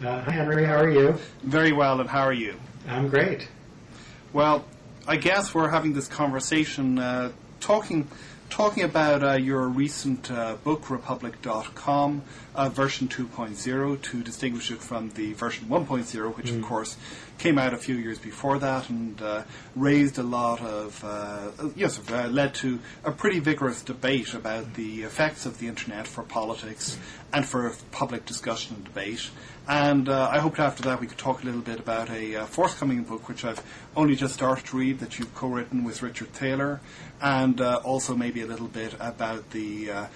Hi, Henry. How are you? Very well, and how are you? I'm great. Well, I guess we're having this conversation talking about your recent book, Republic.com, version 2.0, to distinguish it from the version 1.0, which, of course, came out a few years before that and raised a lot of, led to a pretty vigorous debate about the effects of the Internet for politics and for public discussion and debate. And I hoped after that we could talk a little bit about a forthcoming book which I've only just started to read that you've co-written with Richard Thaler, and also maybe a little bit about the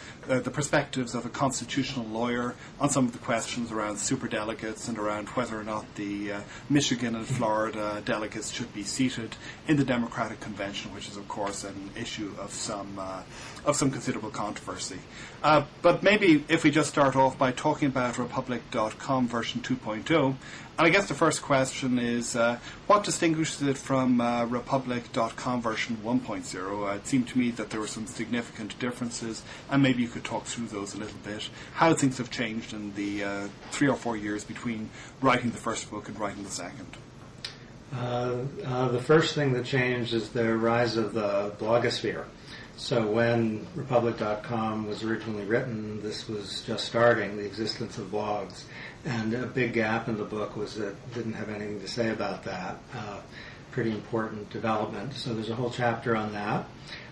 perspectives of a constitutional lawyer on some of the questions around superdelegates and around whether or not the Michigan and Florida delegates should be seated in the Democratic Convention, which is, of course, an issue of some considerable controversy. But maybe if we just start off by talking about Republic.com version 2.0, and I guess the first question is, what distinguishes it from Republic.com version 1.0? It seemed to me that there were some significant differences, and maybe you could talk through those a little bit, how things have changed in the 3 or 4 years between writing the first book and writing the second. The first thing that changed is the rise of the blogosphere. So when Republic.com was originally written, this was just starting, the existence of blogs. And a big gap in the book was that it didn't have anything to say about that. Pretty important development. So there's a whole chapter on that.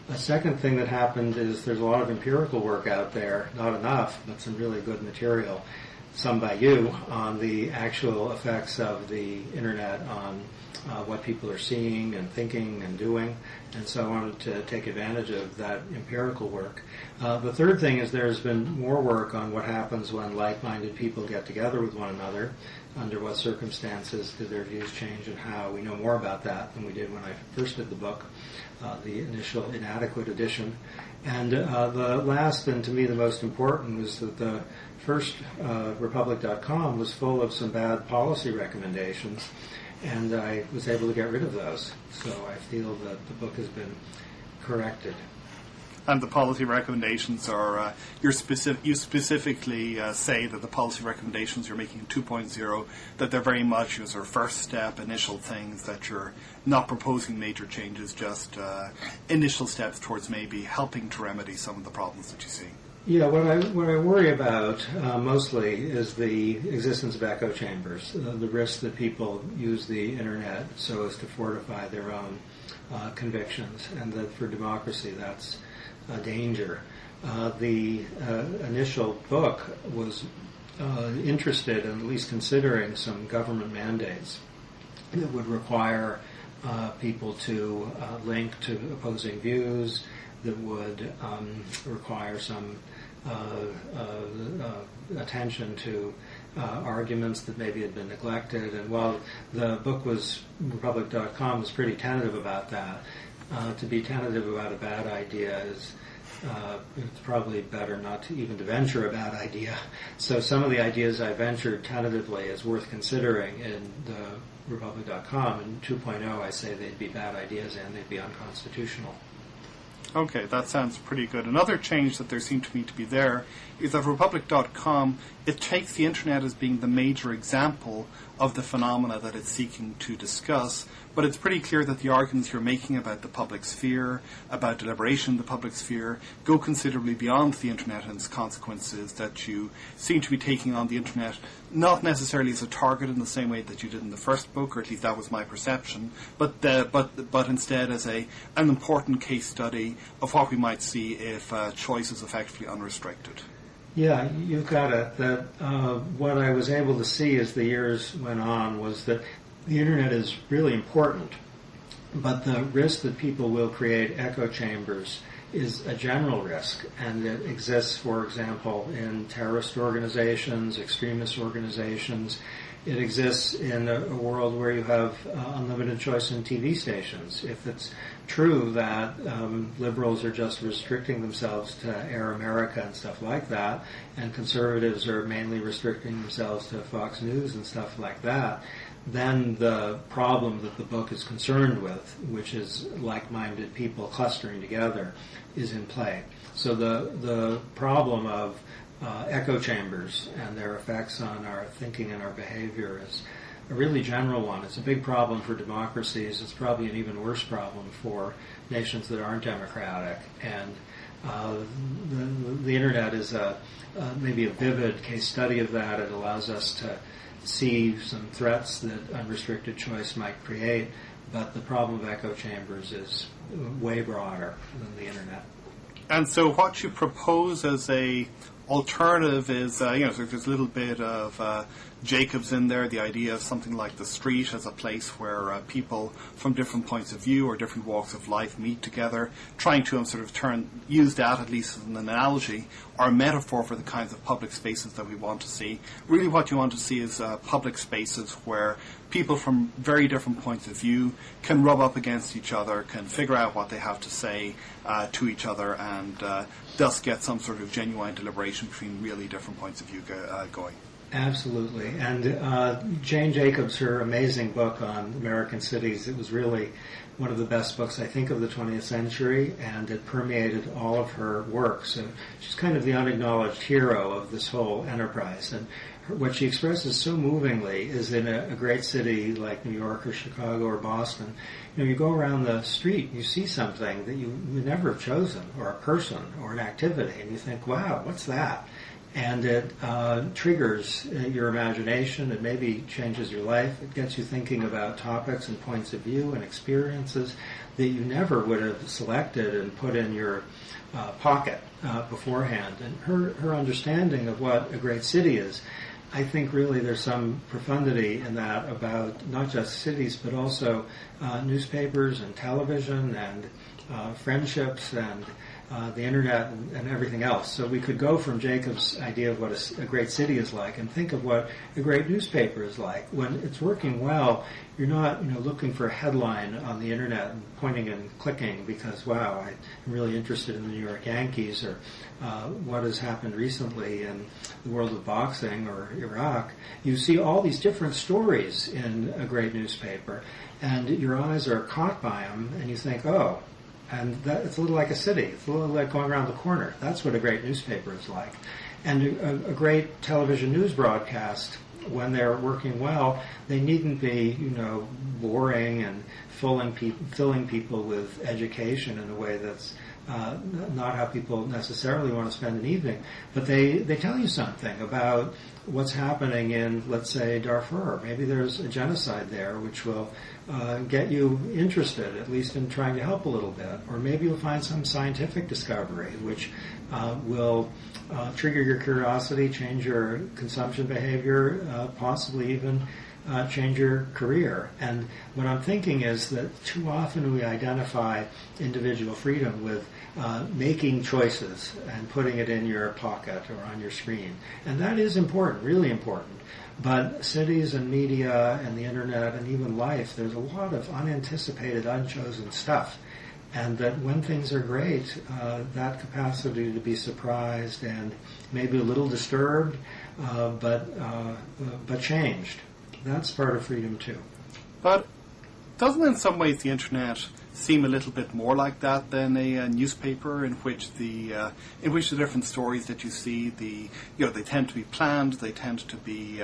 A second thing that happened is there's a lot of empirical work out there, not enough, but some really good material, some by you, on the actual effects of the Internet on what people are seeing and thinking and doing, and so I wanted to take advantage of that empirical work. The third thing is there's been more work on what happens when like-minded people get together with one another, under what circumstances do their views change, and how. We know more about that than we did when I first did the book, the initial inadequate edition. And the last, and to me the most important, was that the first Republic.com was full of some bad policy recommendations, and I was able to get rid of those. So I feel that the book has been corrected. And the policy recommendations are, you specifically say that the policy recommendations you're making in 2.0, that they're very much your first step, initial things, that you're not proposing major changes, just initial steps towards maybe helping to remedy some of the problems that you see. Yeah, what I worry about mostly is the existence of echo chambers, the risk that people use the Internet so as to fortify their own convictions, and that for democracy that's a danger. The initial book was interested in at least considering some government mandates that would require people to link to opposing views, that would require some attention to arguments that maybe had been neglected. And while the book was, Republic.com was pretty tentative about that, to be tentative about a bad idea is it's probably better not to even to venture a bad idea. So some of the ideas I ventured tentatively is worth considering in the Republic.com. In 2.0 I say they'd be bad ideas and they'd be unconstitutional. Okay, that sounds pretty good. Another change that there seemed to me to be there is that Republic.com, it takes the Internet as being the major example of the phenomena that it's seeking to discuss, but it's pretty clear that the arguments you're making about the public sphere, about deliberation in the public sphere, go considerably beyond the Internet and its consequences, that you seem to be taking on the Internet not necessarily as a target in the same way that you did in the first book, or at least that was my perception, but instead as an important case study of what we might see if choice is effectively unrestricted. Yeah, you've got it. That what I was able to see as the years went on was that the Internet is really important, but the risk that people will create echo chambers is a general risk, and it exists, for example, in terrorist organizations, extremist organizations. It exists in a world where you have unlimited choice in TV stations. If it's true that liberals are just restricting themselves to Air America and stuff like that, and conservatives are mainly restricting themselves to Fox News and stuff like that, then the problem that the book is concerned with, which is like-minded people clustering together, is in play. So the problem of echo chambers and their effects on our thinking and our behavior is a really general one. It's a big problem for democracies. It's probably an even worse problem for nations that aren't democratic. And the internet is maybe a vivid case study of that. It allows us to see some threats that unrestricted choice might create, but the problem of echo chambers is way broader than the internet. And so what you propose as a alternative is, so there's a little bit of Jacobs in there, the idea of something like the street as a place where people from different points of view or different walks of life meet together, trying to use that at least as an analogy or a metaphor for the kinds of public spaces that we want to see. Really what you want to see is public spaces where people from very different points of view can rub up against each other, can figure out what they have to say to each other, and thus get some sort of genuine deliberation between really different points of view going. Absolutely. And Jane Jacobs, her amazing book on American cities, it was really one of the best books, I think, of the 20th century, and it permeated all of her work. So she's kind of the unacknowledged hero of this whole enterprise. And what she expresses so movingly is in a great city like New York or Chicago or Boston, you go around the street, you see something that you would never have chosen, or a person, or an activity, and you think, wow, what's that? And it triggers your imagination. It maybe changes your life. It gets you thinking about topics and points of view and experiences that you never would have selected and put in your pocket beforehand. And her understanding of what a great city is, I think really there's some profundity in that about not just cities, but also newspapers and television and friendships and the internet and everything else. So we could go from Jacob's idea of what a great city is like and think of what a great newspaper is like. When it's working well, you're not looking for a headline on the internet and pointing and clicking because, wow, I'm really interested in the New York Yankees or what has happened recently in the world of boxing or Iraq. You see all these different stories in a great newspaper, and your eyes are caught by them, and you think, oh, and it's a little like a city. It's a little like going around the corner. That's what a great newspaper is like. And a great television news broadcast, when they're working well, they needn't be, boring and filling people with education in a way that's not how people necessarily want to spend an evening. But they tell you something about what's happening in, let's say, Darfur. Maybe there's a genocide there, which will get you interested, at least in trying to help a little bit. Or maybe you'll find some scientific discovery, which will trigger your curiosity, change your consumption behavior, possibly even change your career. And what I'm thinking is that too often we identify individual freedom with making choices and putting it in your pocket or on your screen. And that is important, really important. But cities and media and the internet and even life, there's a lot of unanticipated, unchosen stuff. And that when things are great, that capacity to be surprised and maybe a little disturbed, but changed. That's part of freedom too. But doesn't in some ways the internet seem a little bit more like that than a newspaper, in which the different stories that you see, they tend to be planned, they tend to be,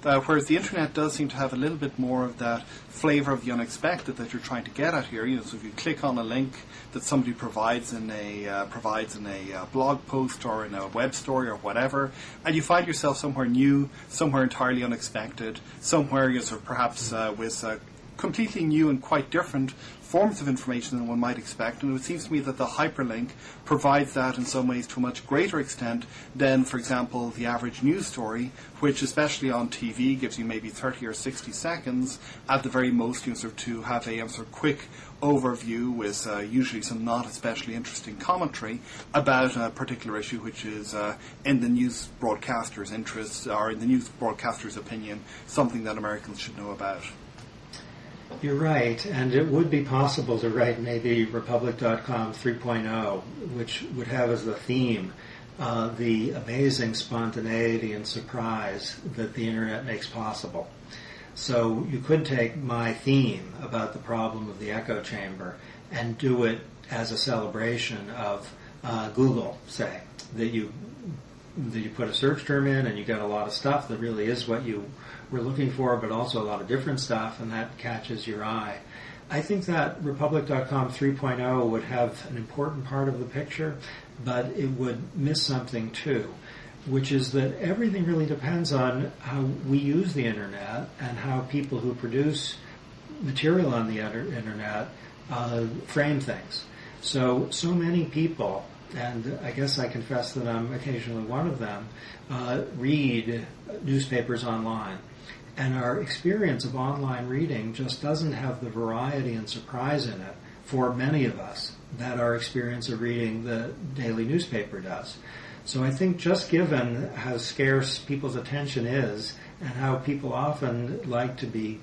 whereas the internet does seem to have a little bit more of that flavour of the unexpected that you're trying to get at here. So if you click on a link that somebody provides in a blog post or in a web story or whatever, and you find yourself somewhere new, somewhere entirely unexpected, somewhere perhaps with completely new and quite different forms of information than one might expect. And it seems to me that the hyperlink provides that in some ways to a much greater extent than, for example, the average news story, which especially on TV gives you maybe 30 or 60 seconds at the very most, to have a quick overview with usually some not especially interesting commentary about a particular issue which is in the news broadcaster's interest or in the news broadcaster's opinion something that Americans should know about. You're right, and it would be possible to write maybe Republic.com 3.0, which would have as the theme the amazing spontaneity and surprise that the internet makes possible. So you could take my theme about the problem of the echo chamber and do it as a celebration of Google, say, that you you put a search term in and you get a lot of stuff that really is what you were looking for, but also a lot of different stuff, and that catches your eye. I think that Republic.com 3.0 would have an important part of the picture, but it would miss something too, which is that everything really depends on how we use the internet and how people who produce material on the internet frame things. So many people, and I guess I confess that I'm occasionally one of them, read newspapers online. And our experience of online reading just doesn't have the variety and surprise in it for many of us that our experience of reading the daily newspaper does. So I think just given how scarce people's attention is and how people often like to be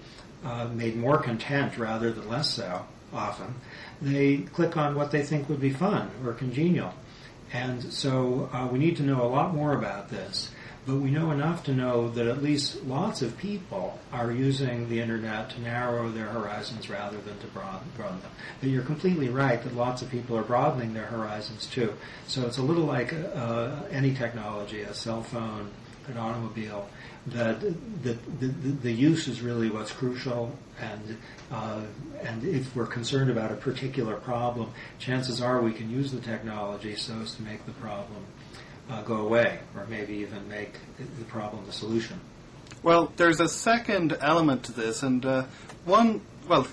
made more content rather than less so often, they click on what they think would be fun or congenial. And so we need to know a lot more about this. But we know enough to know that at least lots of people are using the internet to narrow their horizons rather than to broaden them. But you're completely right that lots of people are broadening their horizons too. So it's a little like any technology, a cell phone, an automobile, that the use is really what's crucial. And if we're concerned about a particular problem, chances are we can use the technology so as to make the problem go away, or maybe even make the problem the solution. Well, there's a second element to this, and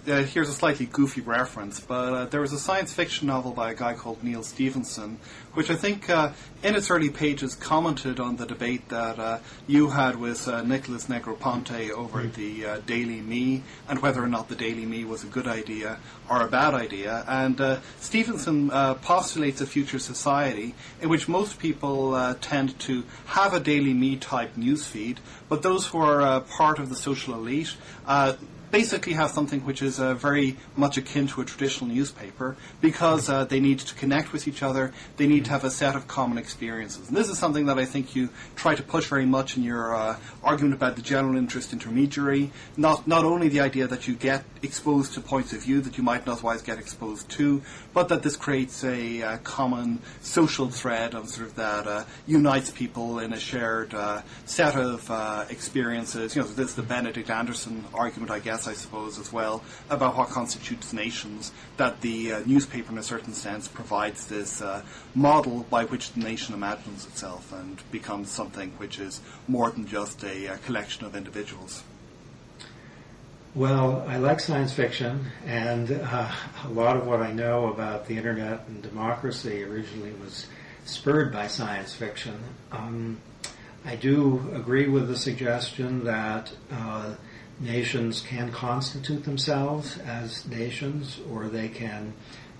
here's a slightly goofy reference, but there was a science fiction novel by a guy called Neil Stephenson, which I think in its early pages commented on the debate that you had with Nicholas Negroponte over the Daily Me, and whether or not the Daily Me was a good idea or a bad idea. And Stephenson postulates a future society in which most people tend to have a Daily Me type newsfeed, but those who are part of the social elite basically have something which is very much akin to a traditional newspaper, because they need to connect with each other, they need to have a set of common experiences. And this is something that I think you try to push very much in your argument about the general interest intermediary, not only the idea that you get exposed to points of view that you might not otherwise get exposed to, but that this creates a common social thread of sort of that unites people in a shared set of experiences. This is the Benedict Anderson argument, I guess, I suppose, as well, about what constitutes nations, that the newspaper in a certain sense provides this model by which the nation imagines itself and becomes something which is more than just a collection of individuals. Well, I like science fiction, and a lot of what I know about the internet and democracy originally was spurred by science fiction. I do agree with the suggestion that nations can constitute themselves as nations, or they can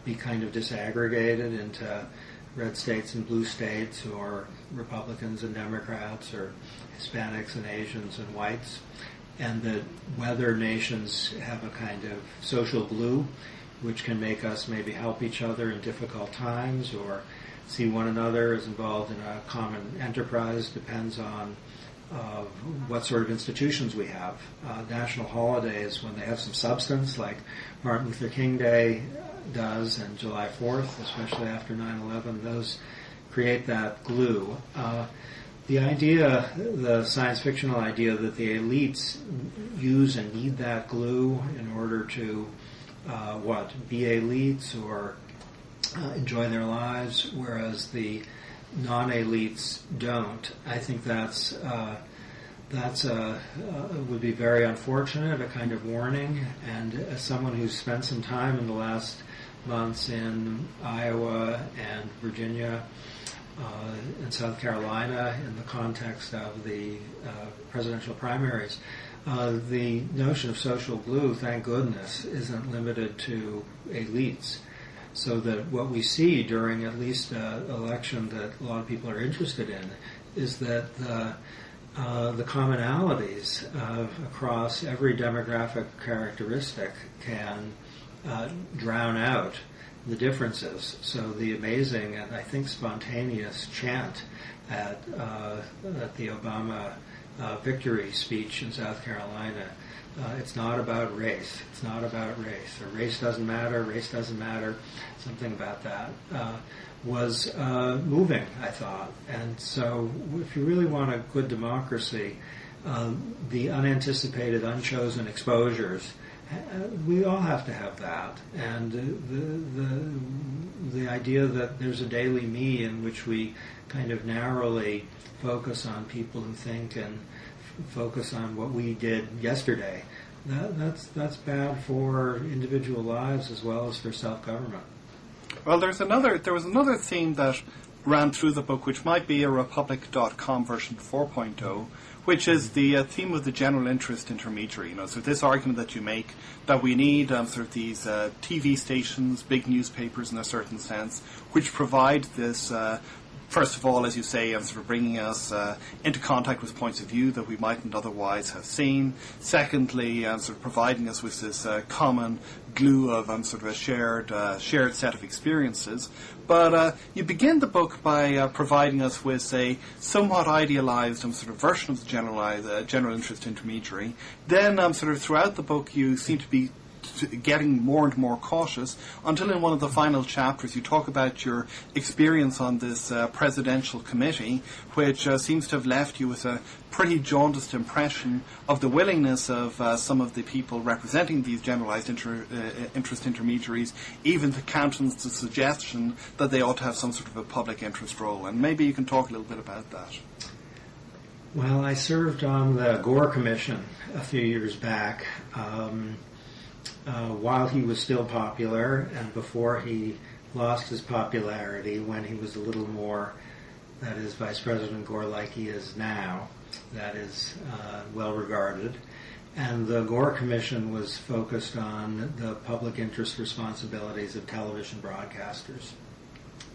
be kind of disaggregated into red states and blue states, or Republicans and Democrats, or Hispanics and Asians and whites, and that whether nations have a kind of social glue which can make us maybe help each other in difficult times or see one another as involved in a common enterprise depends on what sort of institutions we have. National holidays, when they have some substance, like Martin Luther King Day does, and July 4th, especially after 9/11, those create that glue. The idea, the science fictional idea that the elites use and need that glue in order to, be elites or enjoy their lives, whereas the non-elites don't. I think that's would be very unfortunate, a kind of warning. And as someone who's spent some time in the last months in Iowa and Virginia and South Carolina in the context of the presidential primaries, the notion of social glue, thank goodness, isn't limited to elites. So that what we see during at least an election that a lot of people are interested in is that the commonalities across every demographic characteristic can drown out the differences. So the amazing and I think spontaneous chant at the Obama victory speech in South Carolina, it's not about race. It's not about race. Or race doesn't matter. Race doesn't matter. Something about that was moving, I thought. And so, if you really want a good democracy, the unanticipated, unchosen exposures, we all have to have that. And the idea that there's a daily me in which we kind of narrowly focus on people who think and focus on what we did yesterday, that's bad for individual lives as well as for self-government. Well, there was another theme that ran through the book, which might be a Republic.com version 4.0, which is the theme of the general interest intermediary. So this argument that you make that we need sort of these TV stations, big newspapers in a certain sense, which provide this. First of all, as you say, sort of bringing us into contact with points of view that we mightn't otherwise have seen. Secondly, sort of providing us with this common glue of sort of a shared set of experiences. But you begin the book by providing us with a somewhat idealized sort of version of the general interest intermediary. Then sort of throughout the book you seem to be getting more and more cautious until in one of the final chapters you talk about your experience on this presidential committee, which seems to have left you with a pretty jaundiced impression of the willingness of some of the people representing these generalized interest intermediaries even to countenance the suggestion that they ought to have some sort of a public interest role. And maybe you can talk a little bit about that. Well, I served on the Gore Commission a few years back. While he was still popular and before he lost his popularity, when he was a little more, that is, Vice President Gore like he is now, that is well regarded. And the Gore Commission was focused on the public interest responsibilities of television broadcasters.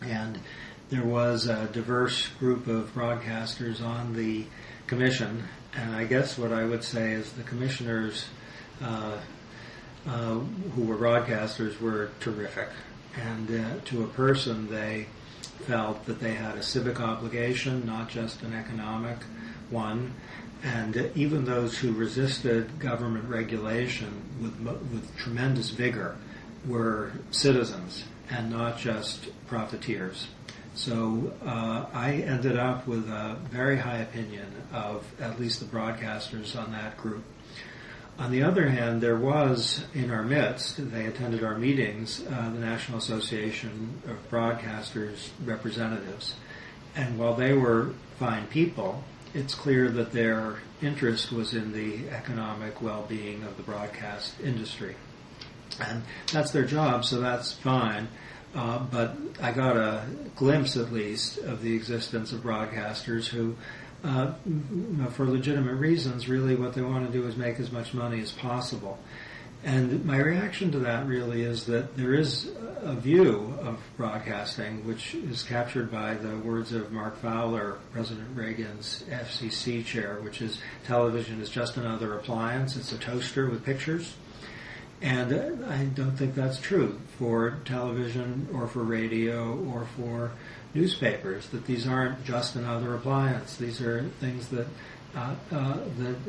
And there was a diverse group of broadcasters on the commission, and I guess what I would say is the commissioners who were broadcasters were terrific. And to a person, they felt that they had a civic obligation, not just an economic one. And even those who resisted government regulation with tremendous vigor were citizens and not just profiteers. So I ended up with a very high opinion of at least the broadcasters on that group. On the other hand, there was in our midst, they attended our meetings, the National Association of Broadcasters representatives. And while they were fine people, it's clear that their interest was in the economic well-being of the broadcast industry. And that's their job, so that's fine. But I got a glimpse, at least, of the existence of broadcasters who, for legitimate reasons, really what they want to do is make as much money as possible. And my reaction to that really is that there is a view of broadcasting which is captured by the words of Mark Fowler, President Reagan's FCC chair, which is television is just another appliance. It's a toaster with pictures. And I don't think that's true for television or for radio or for newspapers, that these aren't just another appliance. These are things that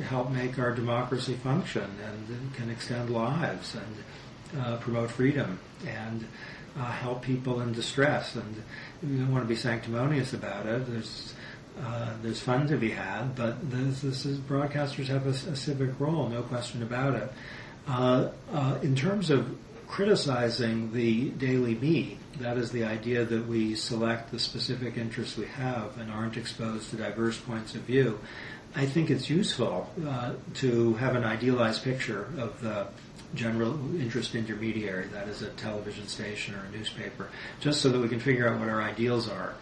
help make our democracy function and can extend lives and promote freedom and help people in distress. And you don't want to be sanctimonious about it. There's fun to be had, but broadcasters have a civic role, no question about it. In terms of criticizing the daily me, that is the idea that we select the specific interests we have and aren't exposed to diverse points of view, I think it's useful to have an idealized picture of the general interest intermediary, that is a television station or a newspaper, just so that we can figure out what our ideals are.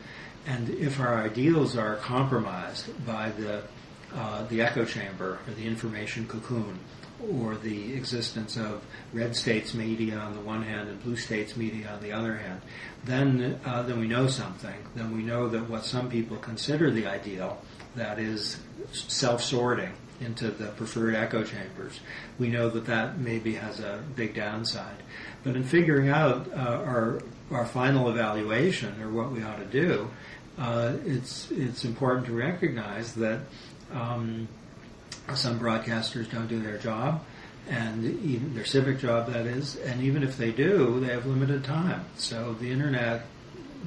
And if our ideals are compromised by the echo chamber or the information cocoon, or the existence of red states media on the one hand and blue states media on the other hand, then we know something. Then we know that what some people consider the ideal, that is self-sorting into the preferred echo chambers, we know that maybe has a big downside. But in figuring out our final evaluation, or what we ought to do, it's important to recognize that Some broadcasters don't do their job, and even their civic job, that is, and even if they do, they have limited time. So the internet,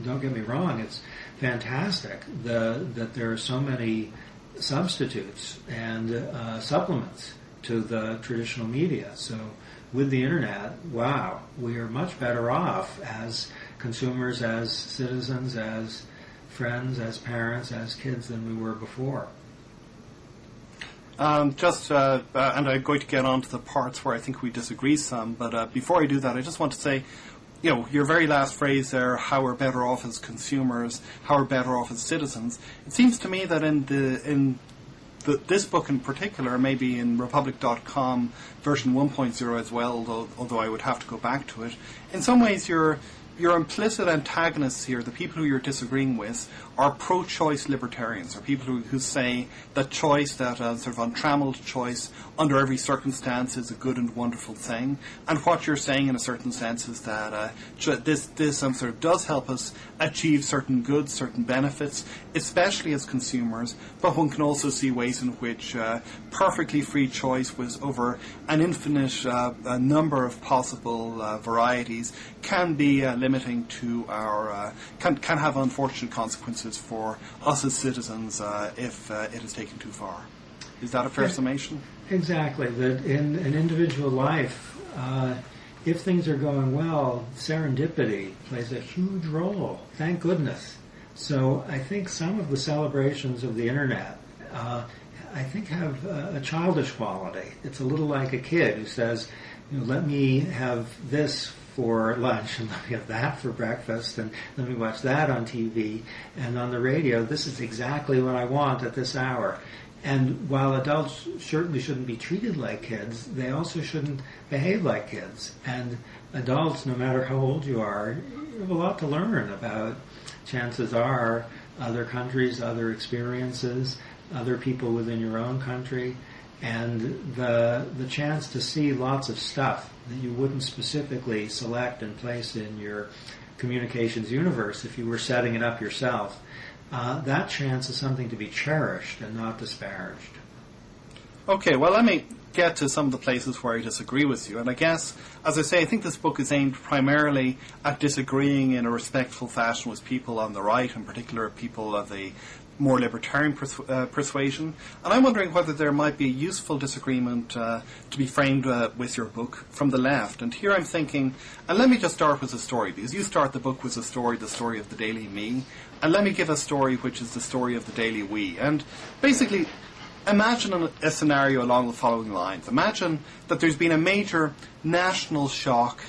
don't get me wrong, it's fantastic that there are so many substitutes and supplements to the traditional media. So with the internet, wow, we are much better off as consumers, as citizens, as friends, as parents, as kids than we were before. And I'm going to get on to the parts where I think we disagree some, but before I do that, I just want to say, your very last phrase there, how we're better off as consumers, how we're better off as citizens. It seems to me that in this book in particular, maybe in Republic.com version 1.0 as well, although I would have to go back to it, in some ways your implicit antagonists here, the people who you're disagreeing with, are pro-choice libertarians, or people who say that choice, that sort of untrammeled choice under every circumstance is a good and wonderful thing. And what you're saying in a certain sense is that this sort of does help us achieve certain goods, certain benefits, especially as consumers, but one can also see ways in which perfectly free choice was over an infinite number of possible varieties can be limiting to our, can have unfortunate consequences for us as citizens if it is taken too far. Is that a fair summation? Exactly. That in an individual life, if things are going well, serendipity plays a huge role. Thank goodness. So I think some of the celebrations of the internet, I think have a childish quality. It's a little like a kid who says, let me have this for lunch, and let me have that for breakfast, and let me watch that on TV, and on the radio, this is exactly what I want at this hour. And while adults certainly shouldn't be treated like kids, they also shouldn't behave like kids. And adults, no matter how old you are, you have a lot to learn about, chances are, other countries, other experiences, other people within your own country, and the chance to see lots of stuff that you wouldn't specifically select and place in your communications universe if you were setting it up yourself. That chance is something to be cherished and not disparaged. Okay, well, let me get to some of the places where I disagree with you. And I guess, as I say, I think this book is aimed primarily at disagreeing in a respectful fashion with people on the right, in particular people of the more libertarian persuasion. And I'm wondering whether there might be a useful disagreement to be framed with your book from the left. And here I'm thinking, and let me just start with a story, because you start the book with the story of the Daily Me. And let me give a story which is the story of the Daily We. And basically, imagine a scenario along the following lines. Imagine that there's been a major national shock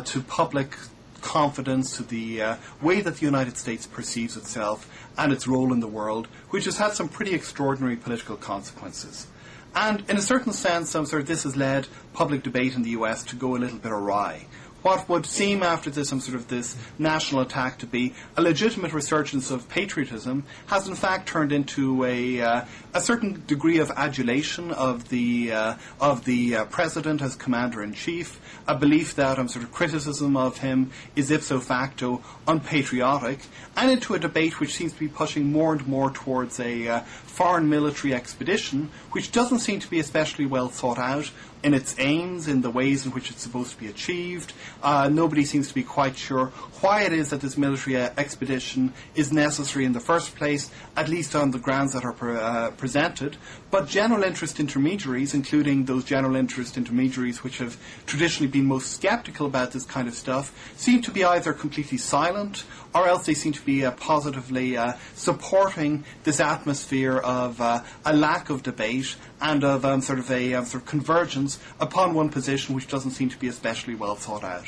to public confidence, to the way that the United States perceives itself and its role in the world, which has had some pretty extraordinary political consequences. And in a certain sense, this has led public debate in the US to go a little bit awry. What would seem after this this national attack to be a legitimate resurgence of patriotism has in fact turned into a certain degree of adulation of the president as commander-in-chief, a belief that criticism of him is ipso facto unpatriotic, and into a debate which seems to be pushing more and more towards a foreign military expedition, which doesn't seem to be especially well thought out in its aims, in the ways in which it's supposed to be achieved. Nobody seems to be quite sure why it is that this military expedition is necessary in the first place, at least on the grounds that are presented. But general interest intermediaries, including those general interest intermediaries which have traditionally been most sceptical about this kind of stuff, seem to be either completely silent, or else they seem to be positively supporting this atmosphere of a lack of debate and of a convergence upon one position which doesn't seem to be especially well thought out.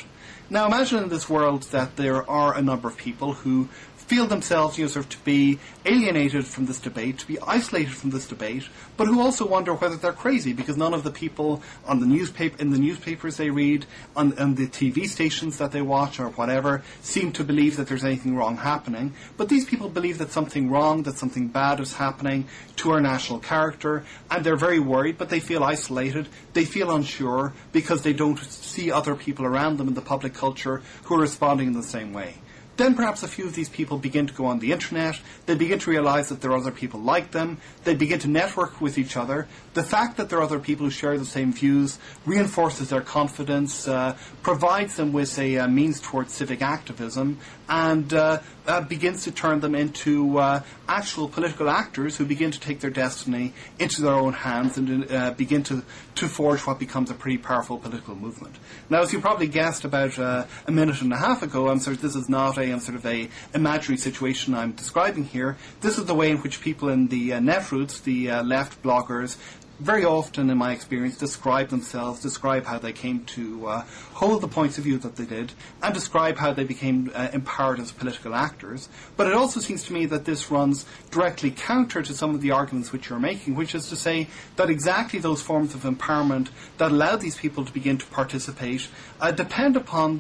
Now imagine in this world that there are a number of people who feel themselves to be alienated from this debate, to be isolated from this debate, but who also wonder whether they're crazy because none of the people on the newspapers they read, on the TV stations that they watch or whatever, seem to believe that there's anything wrong happening. But these people believe that something wrong, that something bad is happening to our national character, and they're very worried, but they feel isolated, they feel unsure because they don't see other people around them in the public culture who are responding in the same way. Then perhaps a few of these people begin to go on the internet. They begin to realize that there are other people like them. They begin to network with each other. The fact that there are other people who share the same views reinforces their confidence, provides them with a means towards civic activism, and begins to turn them into actual political actors who begin to take their destiny into their own hands and begin to forge what becomes a pretty powerful political movement. Now, as you probably guessed about a minute and a half ago, this is not a imaginary situation I'm describing here. This is the way in which people in the netroots, the left bloggers, very often, in my experience, describe themselves, describe how they came to hold the points of view that they did, and describe how they became empowered as political actors. But it also seems to me that this runs directly counter to some of the arguments which you're making, which is to say that exactly those forms of empowerment that allow these people to begin to participate depend on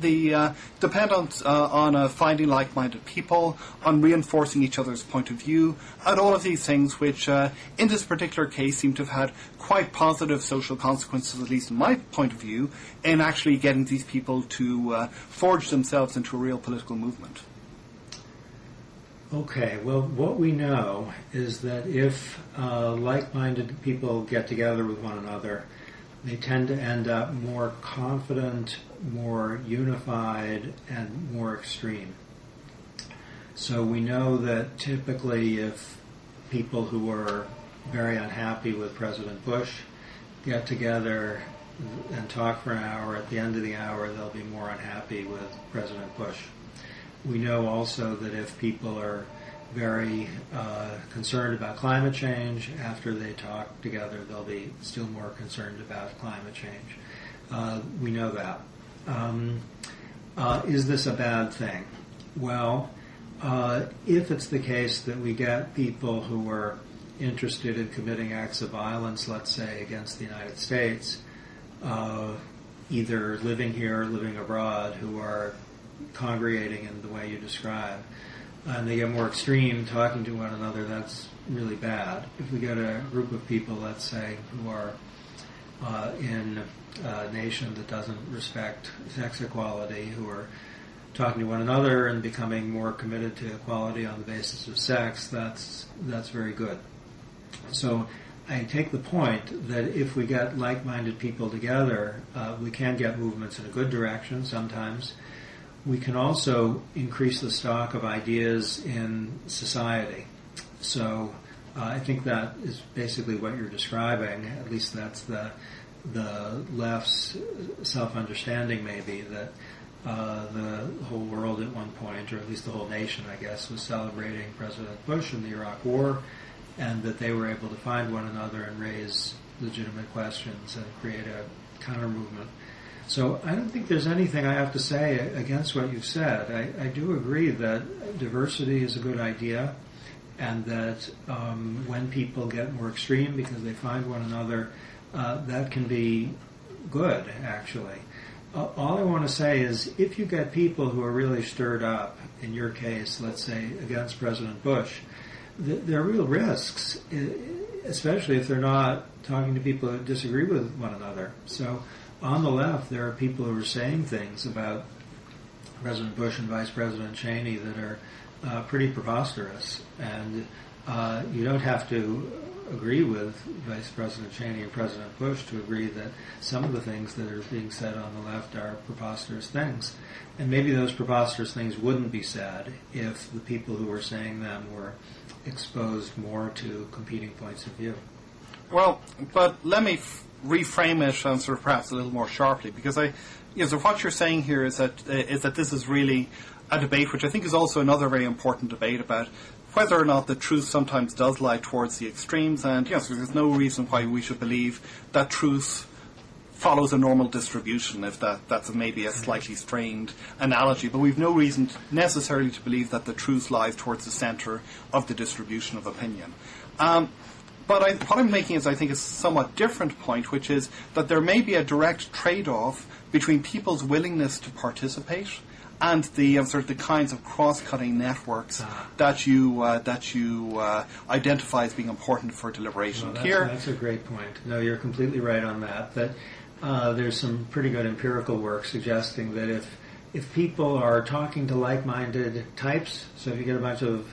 finding like-minded people, on reinforcing each other's point of view, and all of these things which, in this particular case, seem to have had quite positive social consequences, at least in my point of view, in actually getting these people to forge themselves into a real political movement. Okay, well, what we know is that if like-minded people get together with one another, they tend to end up more confident, more unified, and more extreme. So we know that typically if people who are very unhappy with President Bush get together and talk for an hour, at the end of the hour they'll be more unhappy with President Bush. We know also that if people are very concerned about climate change, after they talk together they'll be still more concerned about climate change. We know that. Is this a bad thing? Well, if it's the case that we get people who are interested in committing acts of violence, let's say, against the United States, either living here or living abroad, who are congregating in the way you describe, and they get more extreme talking to one another, that's really bad. If we get a group of people, let's say, who are in a nation that doesn't respect sex equality, who are talking to one another and becoming more committed to equality on the basis of sex, that's very good. So I take the point that if we get like-minded people together, we can get movements in a good direction sometimes. We can also increase the stock of ideas in society. So I think that is basically what you're describing. At least that's the left's self-understanding, maybe, that the whole world at one point, or at least the whole nation, I guess, was celebrating President Bush and the Iraq War, and that they were able to find one another and raise legitimate questions and create a counter-movement. So I don't think there's anything I have to say against what you've said. I do agree that diversity is a good idea, and that when people get more extreme because they find one another, that can be good, actually. All I want to say is if you get people who are really stirred up, in your case, let's say, against President Bush, there are real risks, especially if they're not talking to people who disagree with one another. So on the left, there are people who are saying things about President Bush and Vice President Cheney that are pretty preposterous. And you don't have to agree with Vice President Cheney and President Bush to agree that some of the things that are being said on the left are preposterous things. And maybe those preposterous things wouldn't be said if the people who were saying them were exposed more to competing points of view. Well, but let me reframe it and perhaps a little more sharply, because so what you're saying here is that this is really a debate, which I think is also another very important debate about whether or not the truth sometimes does lie towards the extremes, and so there's no reason why we should believe that truth follows a normal distribution, if that's maybe a slightly strained analogy, but we've no reason necessarily to believe that the truth lies towards the centre of the distribution of opinion. But what I'm making is, I think, a somewhat different point, which is that there may be a direct trade-off between people's willingness to participate and the the kinds of cross-cutting networks that you identify as being important for deliberation. Well, that's a great point. No, you're completely right on that. That there's some pretty good empirical work suggesting that if if people are talking to like-minded types, so if you get a bunch of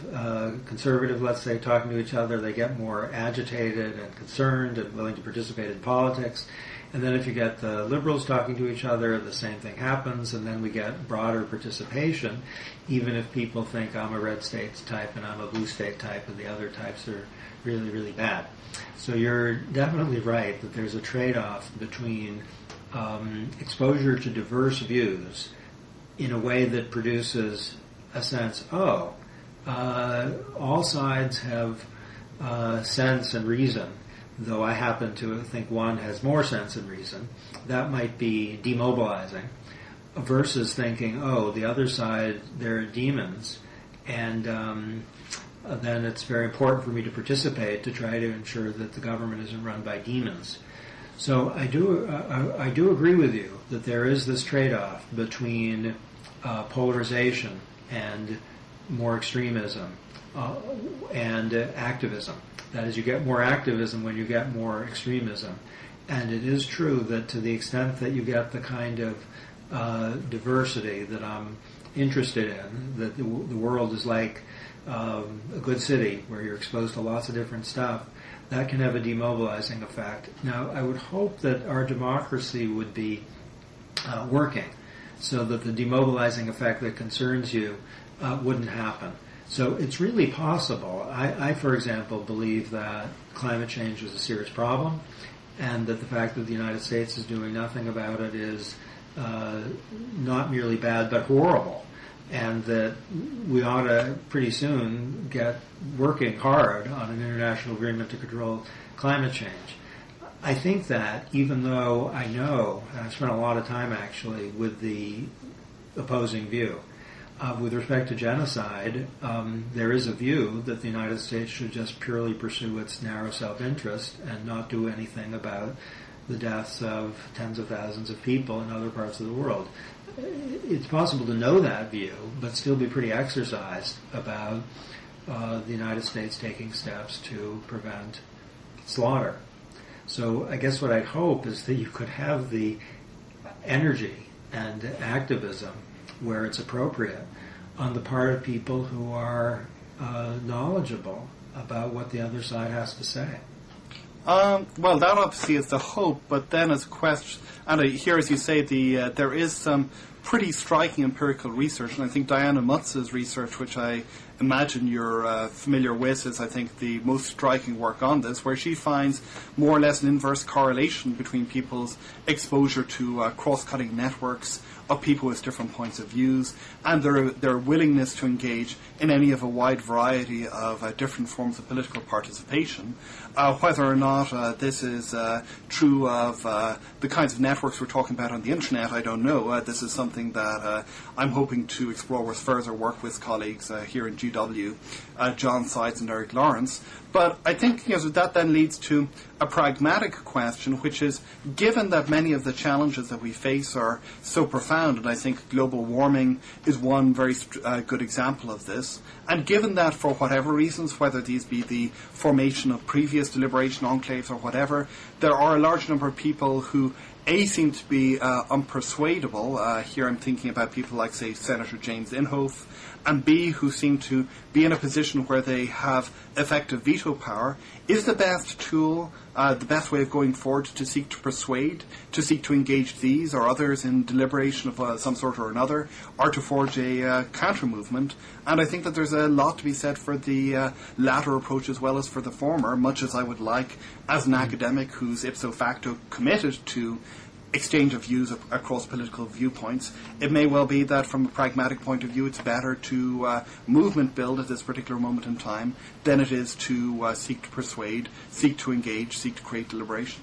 conservatives, let's say, talking to each other, they get more agitated and concerned and willing to participate in politics. And then if you get the liberals talking to each other, the same thing happens, and then we get broader participation, even if people think I'm a red states type and I'm a blue state type and the other types are really, really bad. So you're definitely right that there's a trade-off between exposure to diverse views in a way that produces a sense, all sides have sense and reason, though I happen to think one has more sense and reason. That might be demobilizing, versus thinking, the other side, they're demons, and then it's very important for me to participate to try to ensure that the government isn't run by demons. So I do agree with you that there is this trade-off between polarization and more extremism and activism. That is, you get more activism when you get more extremism. And it is true that to the extent that you get the kind of diversity that I'm interested in, that the world is like a good city where you're exposed to lots of different stuff, that can have a demobilizing effect. Now, I would hope that our democracy would be working so that the demobilizing effect that concerns you wouldn't happen. So it's really possible. I, for example, believe that climate change is a serious problem, and that the fact that the United States is doing nothing about it is not merely bad, but horrible, and that we ought to pretty soon get working hard on an international agreement to control climate change. I think that even though I know, and I've spent a lot of time actually with the opposing view, with respect to genocide, there is a view that the United States should just purely pursue its narrow self-interest and not do anything about the deaths of tens of thousands of people in other parts of the world. It's possible to know that view, but still be pretty exercised about the United States taking steps to prevent slaughter. So I guess what I'd hope is that you could have the energy and activism where it's appropriate on the part of people who are knowledgeable about what the other side has to say. Well, that obviously is the hope, but then as a question, and here, as you say, there is some pretty striking empirical research, and I think Diana Mutz's research, which I imagine you're familiar with, is, I think, the most striking work on this, where she finds more or less an inverse correlation between people's exposure to cross-cutting networks of people with different points of views and their willingness to engage in any of a wide variety of different forms of political participation. Whether or not this is true of the kinds of networks we're talking about on the internet, I don't know. This is something that I'm hoping to explore with further work with colleagues here in GW, John Sides and Eric Lawrence. But I think that then leads to a pragmatic question, which is, given that many of the challenges that we face are so profound, and I think global warming is one very good example of this, and given that for whatever reasons, whether these be the formation of previous deliberation enclaves or whatever, there are a large number of people who seem to be unpersuadable. Here I'm thinking about people like, say, Senator James Inhofe, and B, who seem to be in a position where they have effective veto power. Is the best tool, the best way of going forward, to seek to persuade, to seek to engage these or others in deliberation of some sort or another, or to forge a counter-movement? And I think that there's a lot to be said for the latter approach as well as for the former, much as I would like, as an academic who's ipso facto committed to exchange of views across political viewpoints. It may well be that from a pragmatic point of view it's better to movement build at this particular moment in time than it is to seek to persuade, seek to engage, seek to create deliberation.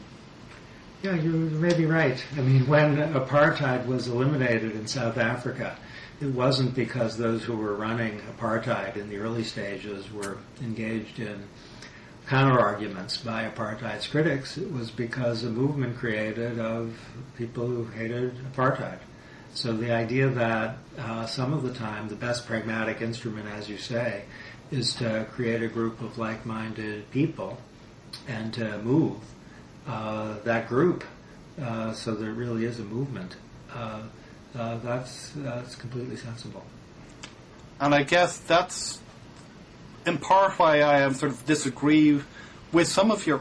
Yeah, you may be right. I mean, when apartheid was eliminated in South Africa, it wasn't because those who were running apartheid in the early stages were engaged in counter-arguments by apartheid's critics. It was because a movement created of people who hated apartheid. So the idea that some of the time the best pragmatic instrument, as you say, is to create a group of like-minded people and to move that group so there really is a movement. that's completely sensible. And I guess that's in part why I sort of disagree with some of your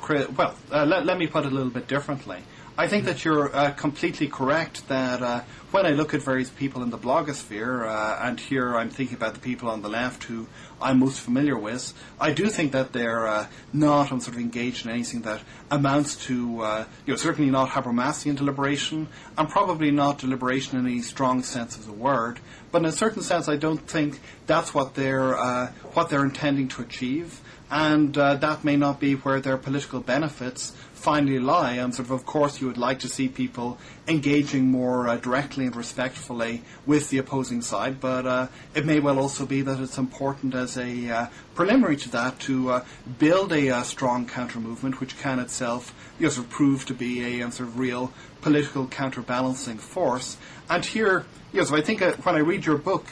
let me put it a little bit differently. I think that you're completely correct that when I look at various people in the blogosphere, and here I'm thinking about the people on the left who I'm most familiar with, I do think that they're not sort of engaged in anything that amounts to, certainly not Habermasian deliberation, and probably not deliberation in any strong sense of the word. But in a certain sense, I don't think that's what they're intending to achieve, and that may not be where their political benefits finally lie. And of course, you would like to see people engaging more directly and respectfully with the opposing side, but it may well also be that it's important as a preliminary to that to build a strong counter-movement which can itself prove to be a sort of real political counterbalancing force. And here, so I think when I read your book,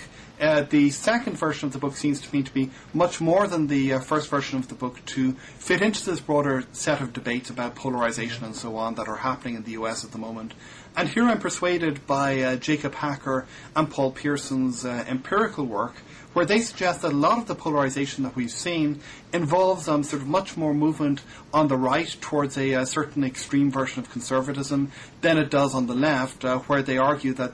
the second version of the book seems to me to be much more than the first version of the book to fit into this broader set of debates about polarization and so on that are happening in the US at the moment. And here I'm persuaded by Jacob Hacker and Paul Pearson's empirical work, where they suggest that a lot of the polarization that we've seen involves sort of much more movement on the right towards a certain extreme version of conservatism than it does on the left, where they argue that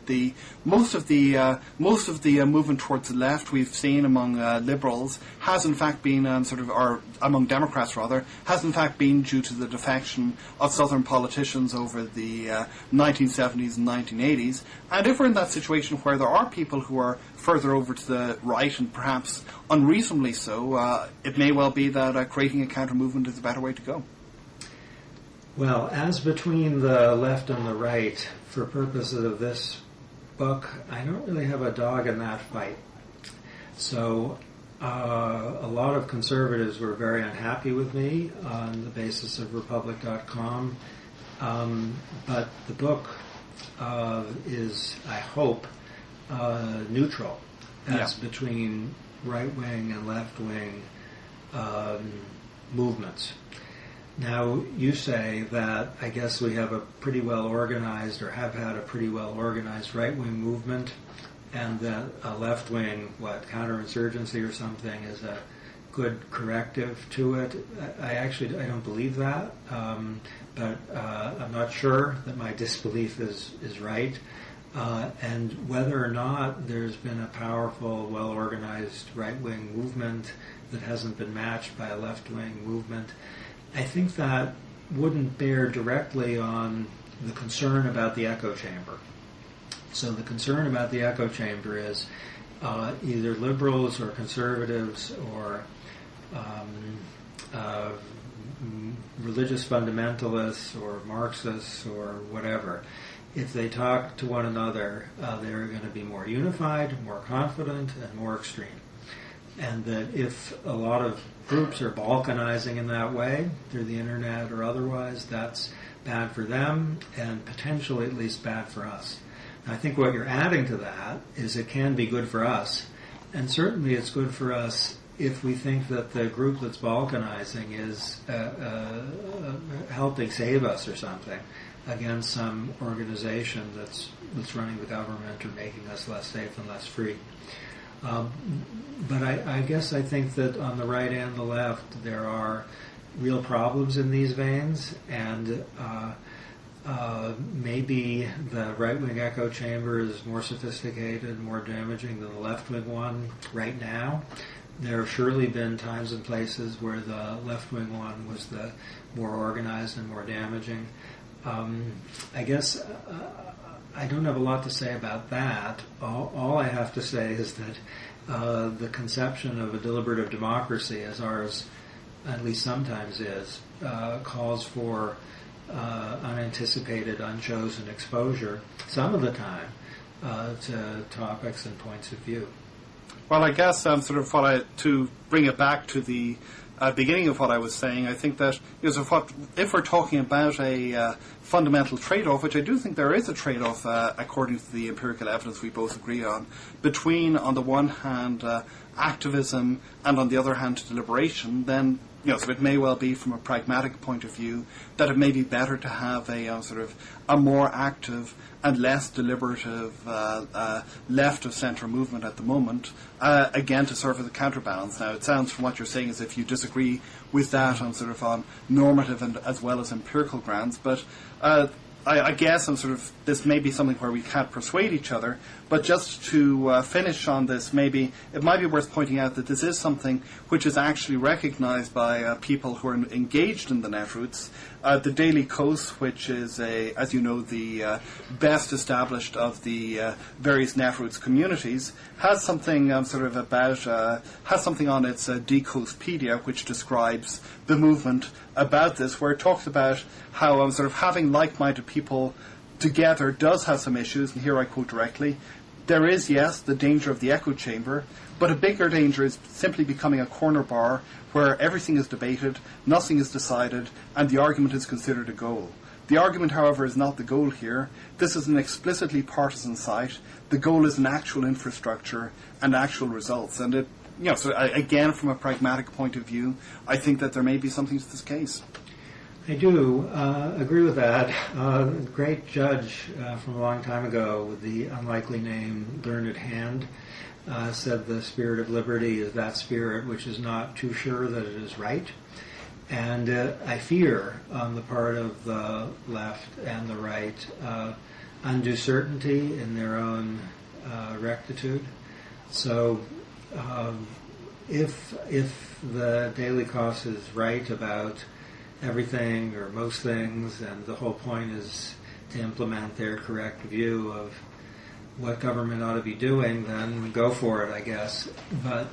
most of the movement towards the left we've seen among liberals has in fact been or among Democrats rather, has in fact been due to the defection of Southern politicians over the 1970s and 1980s. And if we're in that situation where there are people who are further over to the right, and perhaps unreasonably so, it may well be that creating a counter-movement is a better way to go. Well, as between the left and the right, for purposes of this book, I don't really have a dog in that fight. So a lot of conservatives were very unhappy with me on the basis of Republic.com, but the book is, I hope, neutral as between right-wing and left-wing movements. Now, you say that I guess we have a pretty well-organized, or have had a pretty well-organized right-wing movement, and that a left-wing, counterinsurgency or something is a good corrective to it. I don't believe that, but I'm not sure that my disbelief is right. And whether or not there's been a powerful, well-organized right-wing movement that hasn't been matched by a left-wing movement, I think that wouldn't bear directly on the concern about the echo chamber. So the concern about the echo chamber is either liberals or conservatives or religious fundamentalists or Marxists or whatever. If they talk to one another, they're going to be more unified, more confident, and more extreme. And that if a lot of groups are balkanizing in that way, through the internet or otherwise, that's bad for them and potentially at least bad for us. I think what you're adding to that is it can be good for us, and certainly it's good for us if we think that the group that's balkanizing is helping save us or something against some organization that's running the government or making us less safe and less free. But I guess I think that on the right and the left there are real problems in these veins, and maybe the right-wing echo chamber is more sophisticated, more damaging than the left-wing one right now. There have surely been times and places where the left-wing one was the more organized and more damaging. I guess I don't have a lot to say about that. All I have to say is that the conception of a deliberative democracy, as ours at least sometimes is, calls for unanticipated, unchosen exposure, some of the time, to topics and points of view. Well, I guess to bring it back to the beginning of what I was saying, I think that if we're talking about a fundamental trade-off, which I do think there is a trade-off according to the empirical evidence we both agree on, between, on the one hand, activism and on the other hand, deliberation, then so it may well be from a pragmatic point of view that it may be better to have a sort of a more active and less deliberative left of centre movement at the moment, again to serve as a counterbalance. Now, it sounds from what you're saying as if you disagree with that on normative and as well as empirical grounds, but I guess this may be something where we can't persuade each other, but just to finish on this, maybe it might be worth pointing out that this is something which is actually recognised by people who are engaged in the netroots. The Daily Coerce, which is, as you know, the best established of the various netroots communities, has something has something on its Decosepedia which describes the movement about this, where it talks about how having like-minded people together does have some issues, and here I quote directly: "There is, yes, the danger of the echo chamber, but a bigger danger is simply becoming a corner bar where everything is debated, nothing is decided, and the argument is considered a goal. The argument, however, is not the goal here. This is an explicitly partisan site. The goal is an actual infrastructure and actual results." And it, again, from a pragmatic point of view, I think that there may be something to this case. I do agree with that. A great judge from a long time ago with the unlikely name Learned Hand said the spirit of liberty is that spirit which is not too sure that it is right. And I fear on the part of the left and the right undue certainty in their own rectitude. So if the Daily Coerce is right about everything or most things, and the whole point is to implement their correct view of what government ought to be doing, then go for it, I guess. But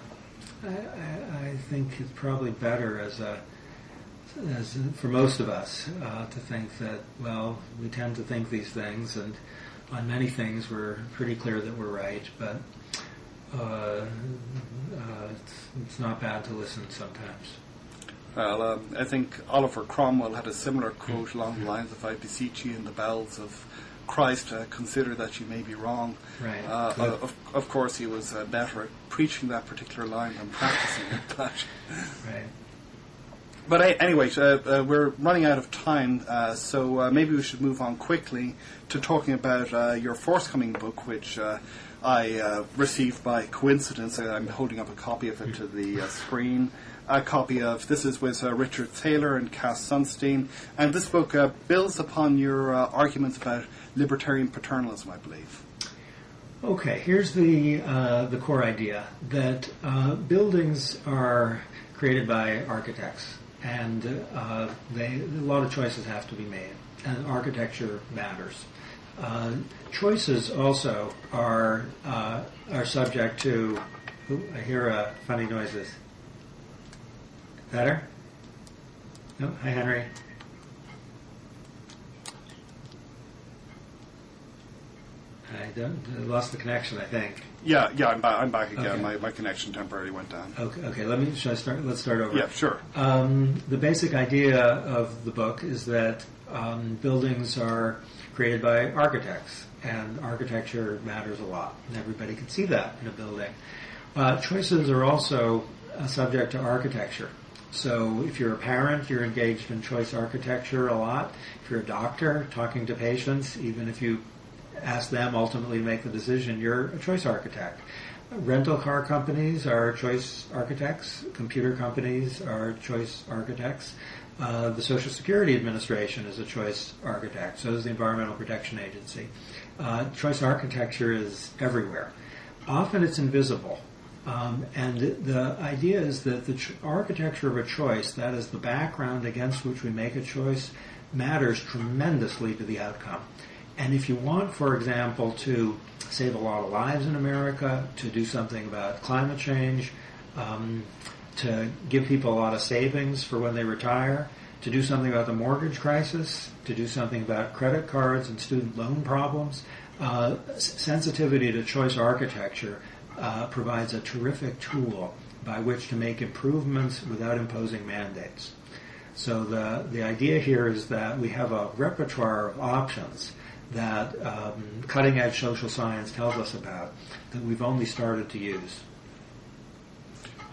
I think it's probably better as for most of us to think that, well, we tend to think these things, and on many things we're pretty clear that we're right, but it's not bad to listen sometimes. Well, I think Oliver Cromwell had a similar quote along the lines of, "I beseech you in the bowels of Christ, consider that you may be wrong." Right. Of course, he was better at preaching that particular line than practicing it. But right. But anyway, we're running out of time, so maybe we should move on quickly to talking about your forthcoming book, which I received by coincidence. I'm holding up a copy of it to the screen. A copy of this is with Richard Thaler and Cass Sunstein, and this book builds upon your arguments about libertarian paternalism, I believe. Okay, here's the core idea that buildings are created by architects, and a lot of choices have to be made, and architecture matters. Choices also are subject to. I hear funny noises. Better? No? Hi, Henry. I lost the connection, I think. Yeah, I'm back again. Okay. My connection temporarily went down. Okay. Let's start over. Yeah, sure. The basic idea of the book is that buildings are created by architects, and architecture matters a lot, and everybody can see that in a building. Choices are also subject to architecture. So if you're a parent, you're engaged in choice architecture a lot. If you're a doctor, talking to patients, even if you ask them ultimately to make the decision, you're a choice architect. Rental car companies are choice architects. Computer companies are choice architects. The Social Security Administration is a choice architect. So is the Environmental Protection Agency. Choice architecture is everywhere. Often it's invisible. And the idea is that the architecture of a choice, that is the background against which we make a choice, matters tremendously to the outcome. And if you want, for example, to save a lot of lives in America, to do something about climate change, to give people a lot of savings for when they retire, to do something about the mortgage crisis, to do something about credit cards and student loan problems, sensitivity to choice architecture provides a terrific tool by which to make improvements without imposing mandates. So the idea here is that we have a repertoire of options that cutting-edge social science tells us about that we've only started to use.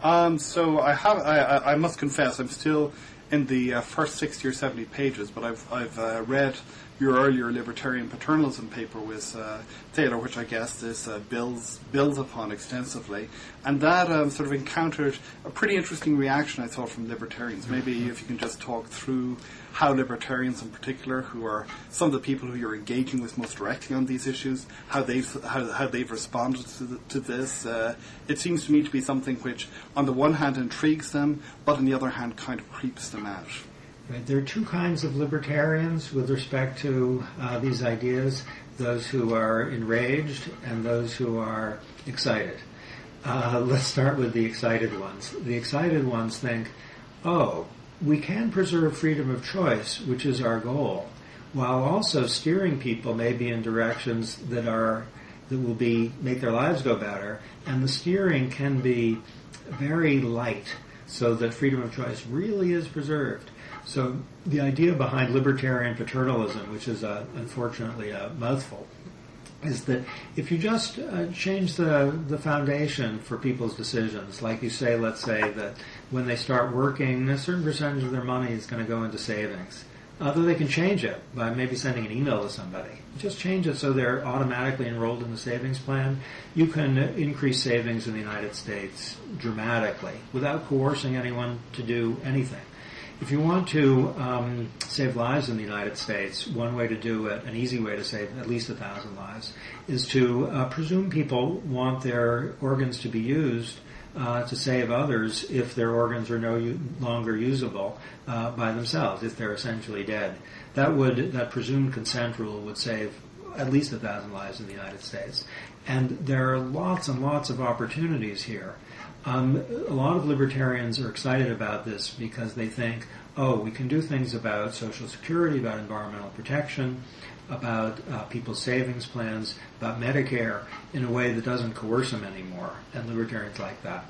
So I must confess, I'm still in the first 60 or 70 pages, but I've read your earlier libertarian paternalism paper with Taylor, which I guess this builds upon extensively, and that sort of encountered a pretty interesting reaction, I thought, from libertarians. Maybe if you can just talk through how libertarians in particular, who are some of the people who you're engaging with most directly on these issues, how they've responded to this. It seems to me to be something which, on the one hand, intrigues them, but on the other hand, kind of creeps them out. Right. There are two kinds of libertarians with respect to these ideas: those who are enraged and those who are excited. Let's start with the excited ones. The excited ones think, oh, we can preserve freedom of choice, which is our goal, while also steering people maybe in directions that will make their lives go better, and the steering can be very light, so that freedom of choice really is preserved. So the idea behind libertarian paternalism, which is unfortunately a mouthful, is that if you just change the foundation for people's decisions, like you say, let's say that when they start working, a certain percentage of their money is going to go into savings. Though they can change it by maybe sending an email to somebody. Just change it so they're automatically enrolled in the savings plan. You can increase savings in the United States dramatically without coercing anyone to do anything. If you want to save lives in the United States, one way to do it, an easy way to save at least 1,000 lives, is to presume people want their organs to be used to save others if their organs are no longer usable by themselves, if they're essentially dead. That presumed consent rule would save at least 1,000 lives in the United States. And there are lots and lots of opportunities here. A lot of libertarians are excited about this because they think, oh, we can do things about Social Security, about environmental protection, about people's savings plans, about Medicare in a way that doesn't coerce them anymore, and libertarians like that.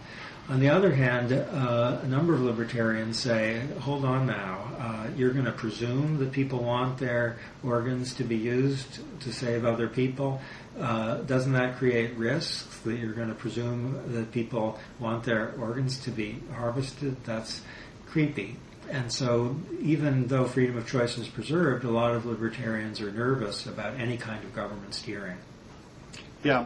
On the other hand, a number of libertarians say, hold on now, you're going to presume that people want their organs to be used to save other people? Doesn't that create risks that you're going to presume that people want their organs to be harvested? That's creepy. And so even though freedom of choice is preserved, a lot of libertarians are nervous about any kind of government steering. Yeah,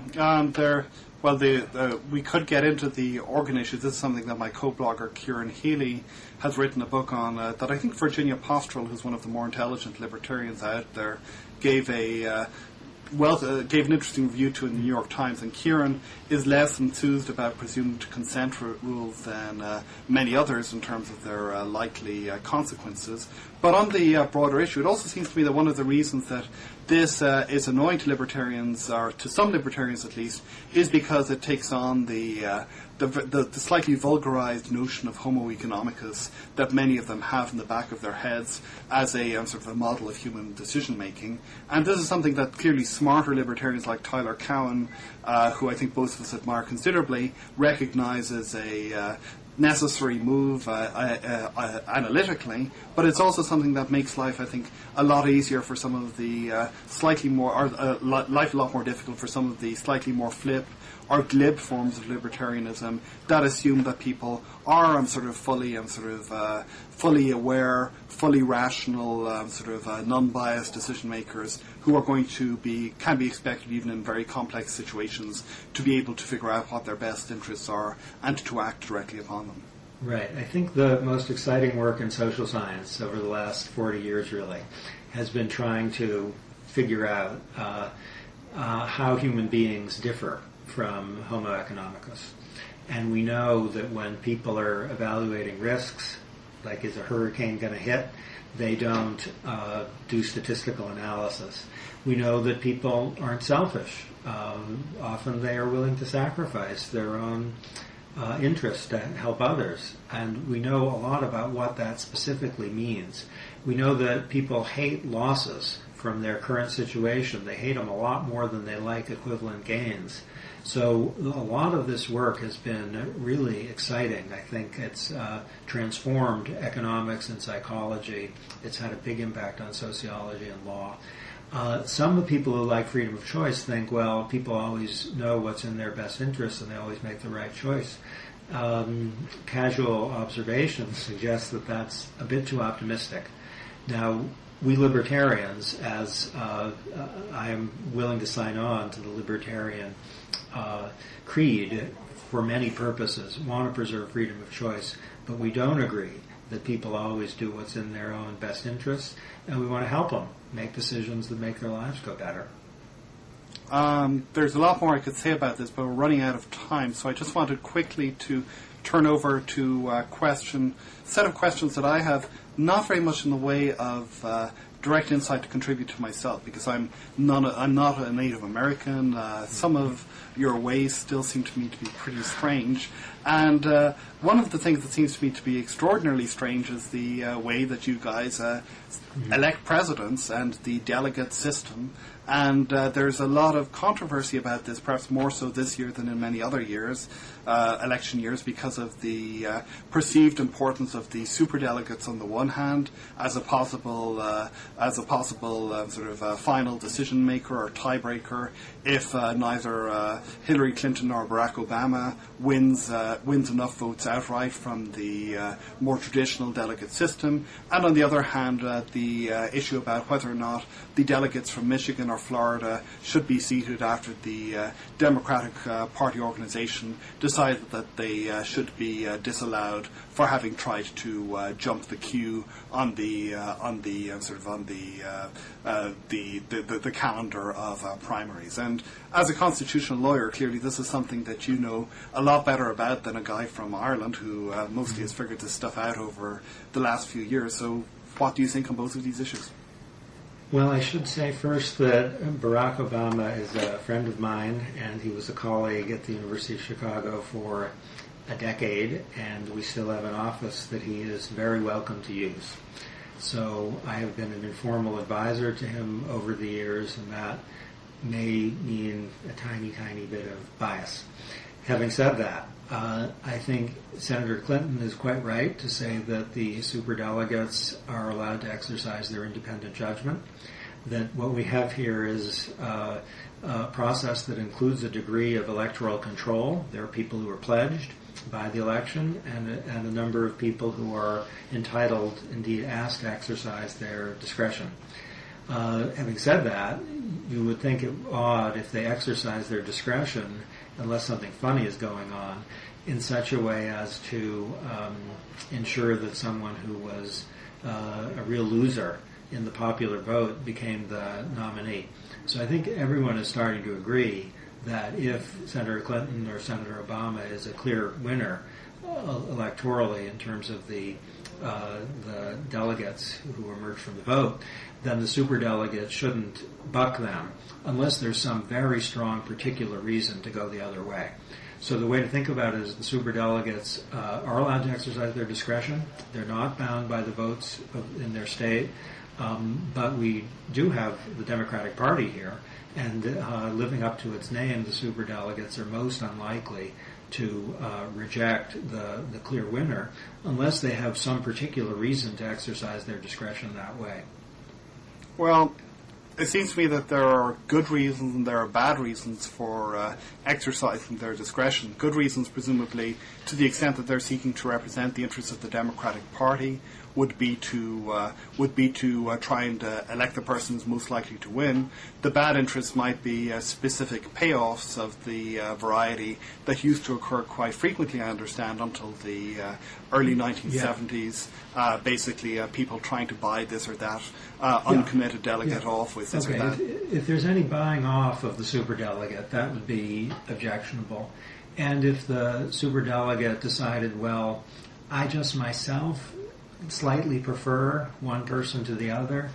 we could get into the organ issues. This is something that my co-blogger Kieran Healy has written a book on that I think Virginia Postrel, who's one of the more intelligent libertarians out there, gave an interesting review to in the New York Times, and Kieran is less enthused about presumed consent rules than many others in terms of their likely consequences. But on the broader issue, it also seems to me that one of the reasons that this is annoying to libertarians, or to some libertarians at least, is because it takes on the slightly vulgarized notion of homo economicus that many of them have in the back of their heads as a sort of a model of human decision making. And this is something that clearly smarter libertarians like Tyler Cowen, who I think both of us admire considerably, recognize as a necessary move analytically, but it's also something that makes life, I think, a lot easier for some of the life a lot more difficult for some of the slightly more flip or glib forms of libertarianism that assume that people are fully aware, fully rational, non-biased decision makers who are going to can be expected, even in very complex situations, to be able to figure out what their best interests are and to act directly upon them. Right. I think the most exciting work in social science over the last 40 years really has been trying to figure out how human beings differ from Homo economicus. And we know that when people are evaluating risks, like is a hurricane going to hit, they don't do statistical analysis. We know that people aren't selfish. Often they are willing to sacrifice their own interest to help others. And we know a lot about what that specifically means. We know that people hate losses from their current situation. They hate them a lot more than they like equivalent gains. So a lot of this work has been really exciting. I think it's transformed economics and psychology. It's had a big impact on sociology and law. Some of the people who like freedom of choice think, well, people always know what's in their best interest and they always make the right choice. casual observation suggests that that's a bit too optimistic. Now, we libertarians, as I am willing to sign on to the libertarian creed for many purposes, want to preserve freedom of choice, but we don't agree that people always do what's in their own best interests, and we want to help them make decisions that make their lives go better. There's a lot more I could say about this, but we're running out of time, so I just wanted quickly to turn over to a set of questions that I have, not very much in the way of direct insight to contribute to myself, because I'm not a Native American. Some of your ways still seem to me to be pretty strange. And one of the things that seems to me to be extraordinarily strange is the way that you guys elect presidents and the delegate system. And there's a lot of controversy about this, perhaps more so this year than in many other years, election years, because of the perceived importance of the superdelegates on the one hand as a possible sort of final decision maker or tiebreaker if neither Hillary Clinton or Barack Obama wins enough votes outright from the more traditional delegate system, and on the other hand the issue about whether or not the delegates from Michigan or Florida should be seated after the Democratic Party organization decided that they should be disallowed for having tried to jump the queue on the calendar of primaries. And as a constitutional lawyer, clearly this is something that you know a lot better about than a guy from Ireland who mostly has figured this stuff out over the last few years. So what do you think on both of these issues? Well, I should say first that Barack Obama is a friend of mine, and he was a colleague at the University of Chicago for a decade, and we still have an office that he is very welcome to use. So I have been an informal advisor to him over the years, and that may mean a tiny, tiny bit of bias. Having said that, I think Senator Clinton is quite right to say that the superdelegates are allowed to exercise their independent judgment, that what we have here is a process that includes a degree of electoral control. There are people who are pledged by the election and a number of people who are entitled, indeed asked, to exercise their discretion. Having said that, you would think it odd if they exercise their discretion, unless something funny is going on, in such a way as to ensure that someone who was a real loser in the popular vote became the nominee. So I think everyone is starting to agree that if Senator Clinton or Senator Obama is a clear winner electorally in terms of the delegates who emerge from the vote, then the superdelegates shouldn't buck them unless there's some very strong particular reason to go the other way. So the way to think about it is the superdelegates are allowed to exercise their discretion. They're not bound by the votes in their state, but we do have the Democratic Party here, and living up to its name, the superdelegates are most unlikely to reject the clear winner unless they have some particular reason to exercise their discretion that way. Well, it seems to me that there are good reasons and there are bad reasons for exercising their discretion. Good reasons, presumably, to the extent that they're seeking to represent the interests of the Democratic Party, would be to try and elect the person who's most likely to win. The bad interests might be specific payoffs of the variety that used to occur quite frequently, I understand, until the early 1970s. Yeah. Basically, people trying to buy this or that uncommitted delegate off with this or that. If there's any buying off of the superdelegate, that would be objectionable. And if the superdelegate decided, well, I just myself slightly prefer one person to the other,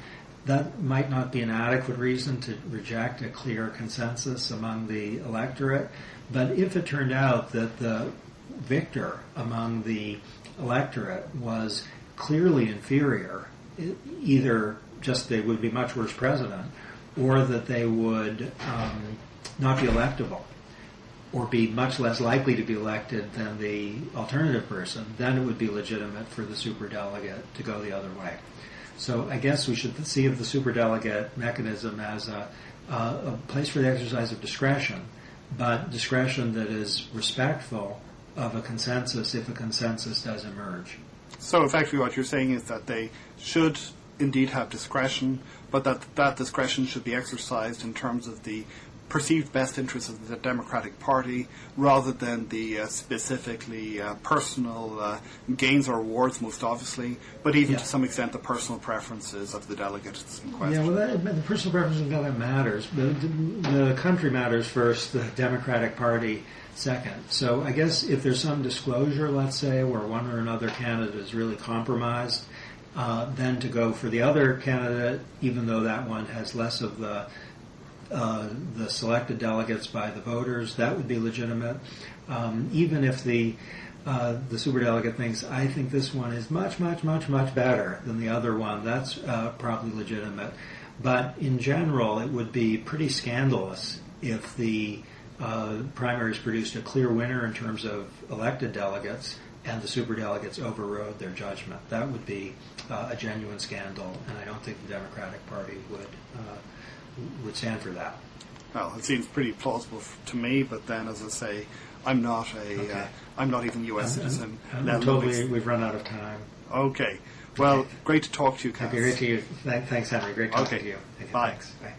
that might not be an adequate reason to reject a clear consensus among the electorate. But if it turned out that the victor among the electorate was clearly inferior, either just they would be much worse president, or that they would not be electable, or be much less likely to be elected than the alternative person, then it would be legitimate for the superdelegate to go the other way. So I guess we should see of the superdelegate mechanism as a place for the exercise of discretion, but discretion that is respectful of a consensus if a consensus does emerge. So effectively what you're saying is that they should indeed have discretion, but that discretion should be exercised in terms of the perceived best interests of the Democratic Party rather than the specifically personal gains or rewards, most obviously, but even to some extent the personal preferences of the delegates in question. Yeah, well, the personal preferences of the delegate matters. The country matters first, the Democratic Party second. So I guess if there's some disclosure, let's say, where one or another candidate is really compromised, then to go for the other candidate, even though that one has less of the selected delegates by the voters, that would be legitimate. Even if the superdelegate thinks, I think this one is much, much, much, much better than the other one, that's probably legitimate. But in general, it would be pretty scandalous if the primaries produced a clear winner in terms of elected delegates and the superdelegates overrode their judgment. That would be a genuine scandal, and I don't think the Democratic Party would stand for that. Well, it seems pretty plausible to me, but then, as I say, I'm not I'm not even a U.S. citizen. I'm totally, we've run out of time. Okay. Well, great to talk to you, Cass. Great to you. Thanks, Henry. Great talking to you. Bye. Thanks. Bye.